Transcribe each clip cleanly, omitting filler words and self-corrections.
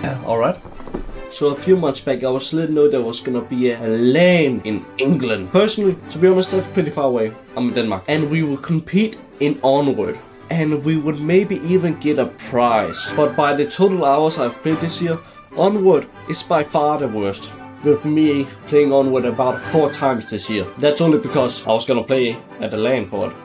Alright. So a few months back I was letting know there was gonna be a LAN in England. Personally, to be honest, that's pretty far away. I'm in Denmark. And we would compete in Onward. And we would maybe even get a prize. But by the total hours I've played this year, Onward is by far the worst. With me playing Onward about 4 times this year. That's only because I was gonna play at the LAN for it.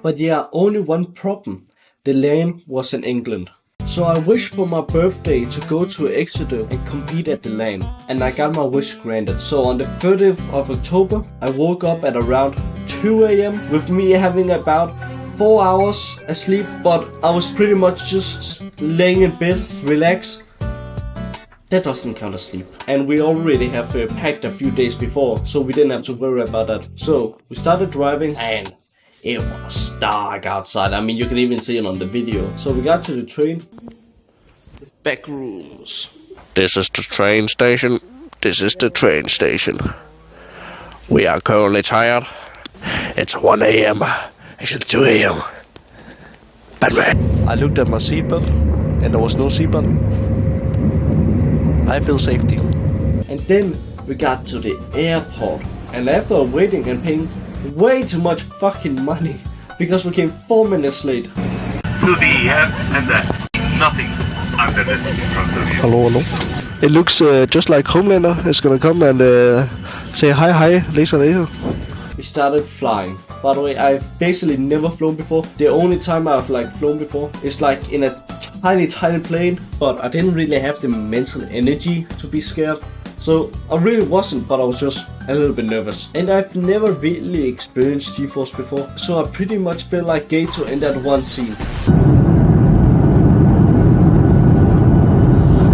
But yeah, only one problem. The LAN was in England. So I wished for my birthday to go to Exeter and compete at the LAN, and I got my wish granted. So on the 30th of October, I woke up at around 2 AM with me having about 4 hours asleep, but I was pretty much just laying in bed, relaxed. That doesn't count as sleep. And we already have packed a few days before, so we didn't have to worry about that. So we started driving and it was dark outside. I mean, you can even see it on the video. So we got to the train. Back rooms. This is the train station. This is the train station. We are currently tired. It's 1 AM. Actually 2 AM. Batman. I looked at my seatbelt and there was no seatbelt. I feel safety. And then we got to the airport. And after waiting and paying way too much fucking money because we came 4 minutes late. To the and nothing under this in front of you. Hello. It looks just like Homelander is gonna come and say hi later. We started flying. By the way, I've basically never flown before. The only time I've flown before is in a tiny plane, but I didn't really have the mental energy to be scared. So I really wasn't, but I was just a little bit nervous. And I've never really experienced G-Force before, so I pretty much felt like Gator in that one scene.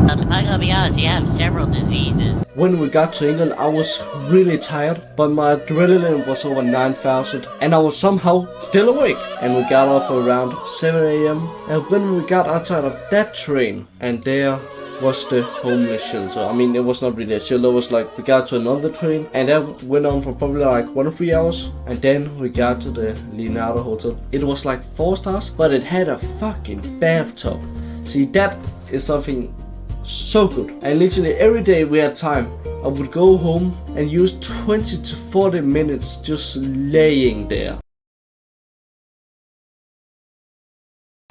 If I'm gonna be honest, you have several diseases. When we got to England, I was really tired, but my adrenaline was over 9,000, and I was somehow still awake. And we got off around 7 AM, and when we got outside of that train, and there was the homeless shelter. I mean, it was not really a shelter, it was we got to another train, and that went on for probably 1 or 3 hours, and then we got to the Leonardo Hotel. It was 4 stars, but it had a fucking bathtub. See, that is something so good. And literally every day we had time, I would go home and use 20 to 40 minutes just laying there.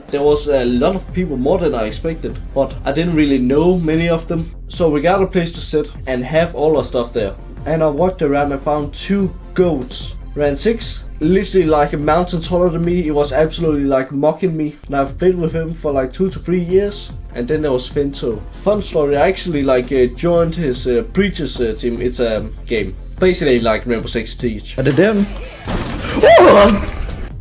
There was a lot of people, more than I expected, but I didn't really know many of them. So we got a place to sit and have all our stuff there. And I walked around and found 2 goats. Ran 6, literally a mountain taller than me. He was absolutely mocking me. And I've played with him for 2 to 3 years. And then there was Finto. Fun story, I actually joined his Preachers team. It's a game. Basically Rainbow Six Siege. And then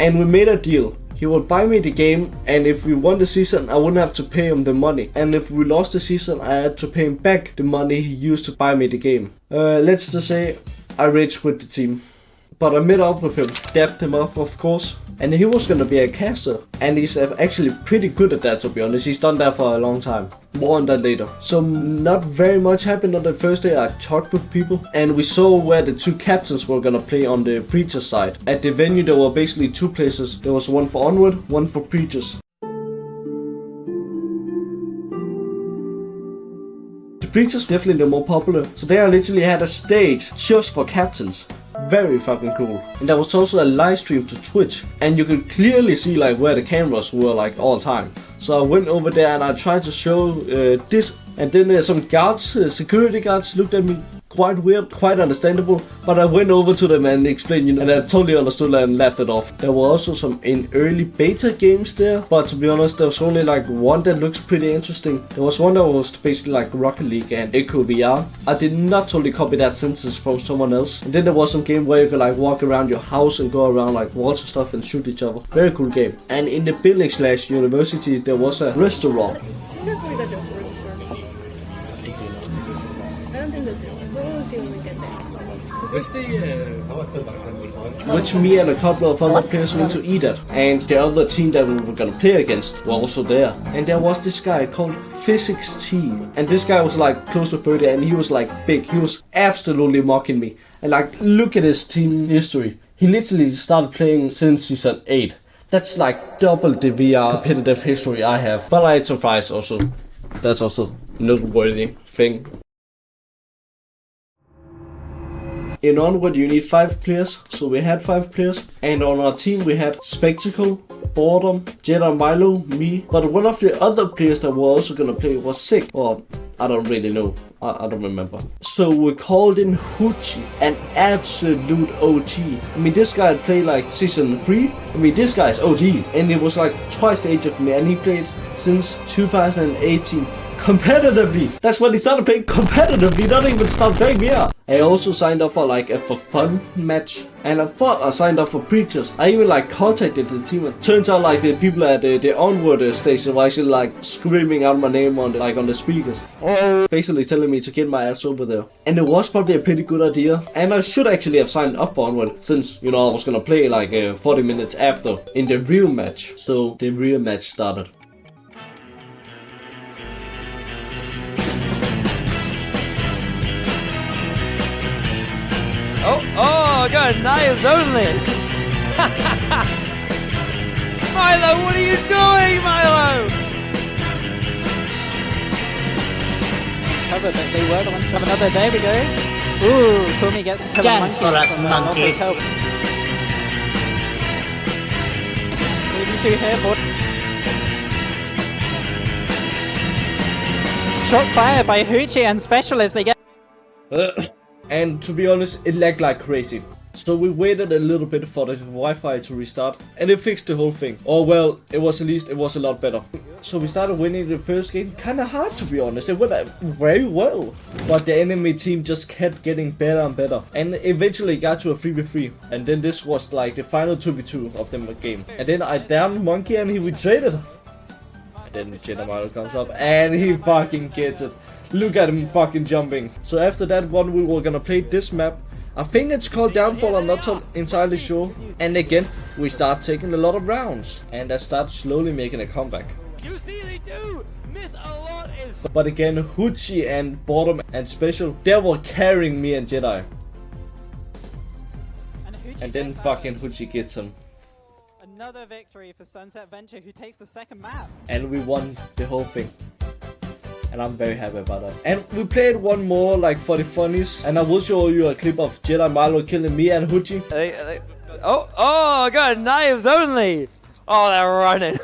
and we made a deal. He would buy me the game, and if we won the season, I wouldn't have to pay him the money. And if we lost the season, I had to pay him back the money he used to buy me the game. Let's just say I rage quit the team. But I met up with him, dapped him up of course. And he was gonna be a caster. And he's actually pretty good at that, to be honest. He's done that for a long time. More on that later. So not very much happened on the first day. I talked with people. And we saw where the 2 captains were gonna play on the Preacher side. At the venue there were basically 2 places. There was one for Onward, one for Preachers. The Preachers definitely the more popular. So they literally had a stage just for captains. Very fucking cool. And there was also a live stream to Twitch, and you could clearly see where the cameras were all time. So I went over there and I tried to show this, and then some guards, security guards, looked at me quite weird, quite understandable, but I went over to them and explained, and I totally understood and laughed it off. There were also some in early beta games there, but to be honest, there was only one that looks pretty interesting. There was one that was basically Rocket League and Echo VR. I did not totally copy that sentence from someone else. And then there was some game where you could walk around your house and go around walls and stuff and shoot each other. Very cool game. And in the building / university, there was a restaurant. I wonder if we got the word service. I don't think they do. We'll see when we get there. Which me and a couple of other players went to eat at. And the other team that we were gonna play against were also there. And there was this guy called Physics T. And this guy was close to 30 and he was big. He was absolutely mocking me. And look at his team history. He literally started playing since season 8. That's double the VR competitive history I have. But I ate some fries also. That's also a noteworthy thing. In Onward you need 5 players, so we had 5 players. And on our team we had Spectacle, Boredom, Jedi Milo, me. But one of the other players that were also gonna play was sick. Or I don't really know. I don't remember. So we called in Hoochie, an absolute OG. I mean, this guy played like season 3. I mean, this guy's OG. And he was like twice the age of me, and he played since 2018. Competitively. That's when he started playing competitively, not even started playing VR. I also signed up for like a for fun match, and I thought I signed up for preachers. I even like contacted the team. It turns out like the people at the Onward station were actually like screaming out my name on the speakers, basically telling me to get my ass over there. And it was probably a pretty good idea, and I should actually have signed up for Onward, since you know I was gonna play like 40 minutes after in the real match. So the real match started. Oh, good, knives only! Milo, what are you doing, Milo? Cover, but they were the ones to have another, there we go. Ooh, Kumi gets the Dance for us, monkey. Moving 2 here, board. Shots fired by Hoochie and Specialist, they get... And to be honest, it lagged like crazy. So we waited a little bit for the Wi-Fi to restart, and it fixed the whole thing. Or well, it was a lot better. So we started winning the first game, kinda hard to be honest. It went very well. But the enemy team just kept getting better and better. And eventually got to a 3v3. And then this was like the final 2v2 of the game. And then I downed Monkey and he retreated. And then Jedi Milo comes up and he fucking gets it. Look at him fucking jumping. So after that one we were gonna play this map. I think it's called Downfall, I'm not so entirely sure. And again, we start taking a lot of rounds. And I start slowly making a comeback. You see they do miss a lot is... But again, Hoochie and Boredom and Special, they were carrying me and Jedi. And then fucking Hoochie gets him. Another victory for Sunset Venture, who takes the second map. And we won the whole thing. And I'm very happy about that. And we played one more like for the funnies. And I will show you a clip of Jedi Milo killing me and Hoochie. Oh, good, knives only. Oh, they're running.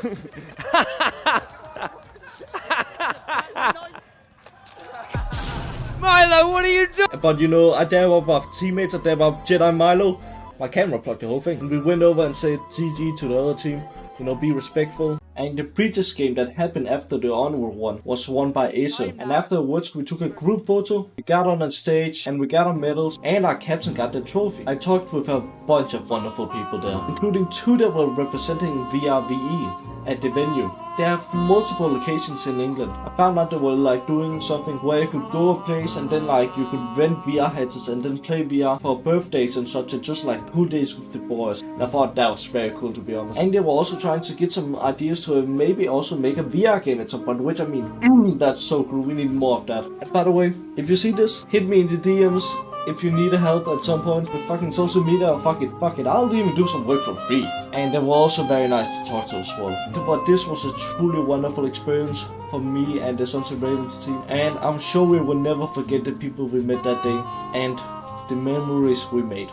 Milo, what are you doing? But you know, I dab up our teammates, I dab up Jedi Milo. My camera plugged the whole thing. And we went over and said GG to the other team. You know, be respectful. And the previous game that happened after the Onward one was won by Exeter. And afterwards we took a group photo, we got on a stage and we got our medals and our captain got the trophy. I talked with a bunch of wonderful people there, including 2 that were representing VRVE at the venue. They have multiple locations in England. I found out they were like doing something where you could go a place and then like you could rent VR headsets and then play VR for birthdays and such, and just like cool days with the boys. And I thought that was very cool, to be honest. And they were also trying to get some ideas to maybe also make a VR game at some point, which I mean, that's so cool. We need more of that. And by the way, if you see this, hit me in the DMs. If you need help at some point with fucking social media, fuck it, I'll even do some work for free. And they were also very nice to talk to as well. But this was a truly wonderful experience for me and the SunsetRavens team. And I'm sure we will never forget the people we met that day and the memories we made.